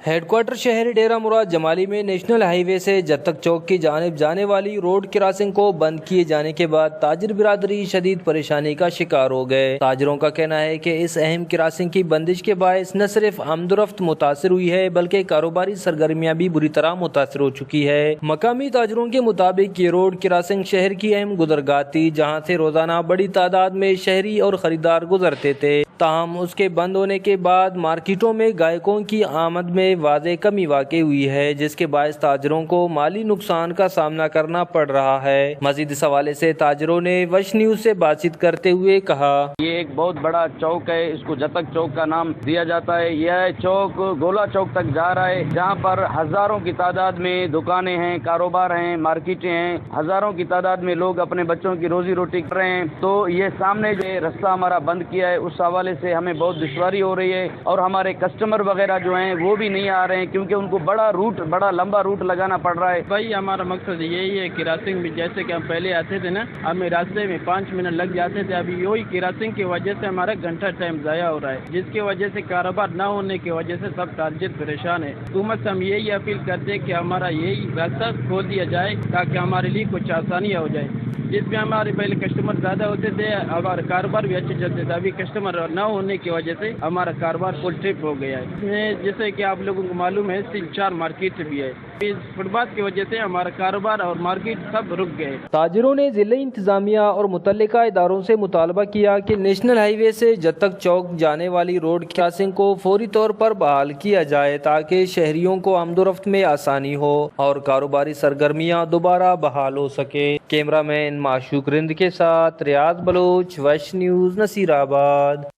Head quarter شہر ڈیرہ مراد جمالی میں national high وے سے جتک چوک کی جانب جانے والی روڈ کراسنگ کو بند کیے جانے کے بعد تاجر برادری شدید پریشانی کا شکار ہو گئے۔ تاجروں کا کہنا ہے کہ اس اہم کراسنگ کی بندش کے باعث نہ صرف آمد و رفت متاثر ہوئی ہے بلکہ کاروباری سرگرمیاں بھی بری طرح متاثر ہو چکی ہے۔ مقامی تاجروں کے مطابق یہ روڈ کراسنگ شہر کی اہم گزرگاہ تھی جہاں سے روزانہ بڑی تعداد میں شہری اور خریدار گزرتے تھے، تاہم اس کے بند ہونے کے بعد مارکیٹوں میں گاہکوں کی آمد میں واضح کمی واقع ہوئی ہے، جس کے باعث تاجروں کو مالی نقصان کا سامنا کرنا پڑ رہا ہے۔ مزید اس حوالے سے تاجروں نے وش نیوز سے بات چیت کرتے ہوئے کہا، یہ ایک بہت بڑا چوک ہے، اس کو جتک چوک کا نام دیا جاتا ہے۔ یہ چوک گولا چوک تک جا رہا ہے جہاں پر ہزاروں کی تعداد میں دکانیں ہیں، کاروبار ہیں، مارکیٹیں ہیں، ہزاروں کی تعداد میں لوگ اپنے بچوں کی روزی روٹی کر رہے ہیں۔ تو یہ سامنے جو رستہ ہمارا بند کیا ہے اس حوالے سے ہمیں بہت دشواری ہو رہی ہے، اور ہمارے کسٹمر وغیرہ جو ہیں وہ بھی نہیں آ رہے ہیں کیونکہ ان کو بڑا لمبا روٹ لگانا پڑ رہا ہے۔ بھائی ہمارا مقصد یہی ہے، کراسنگ میں جیسے کہ ہم پہلے آتے تھے نا، ہمیں راستے میں 5 منٹ لگ جاتے تھے، ابھی یہی کراسنگ کی وجہ سے ہمارا گھنٹہ ٹائم ضائع ہو رہا ہے، جس کی وجہ سے کاروبار نہ ہونے کی وجہ سے سب تاجر پریشان ہیں۔ حکومت سے ہم یہی اپیل کرتے ہیں کہ ہمارا یہی راستہ کھول دیا جائے تاکہ ہمارے لیے کچھ آسانی ہو جائے، جس میں ہمارے پہلے کسٹمر زیادہ ہوتے تھے، ہمارا کاروبار بھی اچھے چلتے تھے۔ ابھی کسٹمر نہ ہونے کی وجہ سے ہمارا کاروبار فل ٹرپ ہو گیا ہے۔ اس میں جیسے کہ آپ لوگوں کو معلوم ہے 3-4 مارکیٹ بھی ہے، اس فٹ پاتھ کی وجہ سے ہمارا کاروبار اور مارکیٹ سب رک گئے۔ تاجروں نے ضلعی انتظامیہ اور متعلقہ اداروں سے مطالبہ کیا کہ نیشنل ہائی وے سے جتک چوک جانے والی روڈ کراسنگ کو فوری طور پر بحال کیا جائے تاکہ شہریوں کو آمد و رفت میں آسانی ہو اور کاروباری سرگرمیاں دوبارہ بحال ہو سکے۔ کیمرہ مین معشوق رند کے ساتھ ریاض بلوچ، وش نیوز، نصیر آباد۔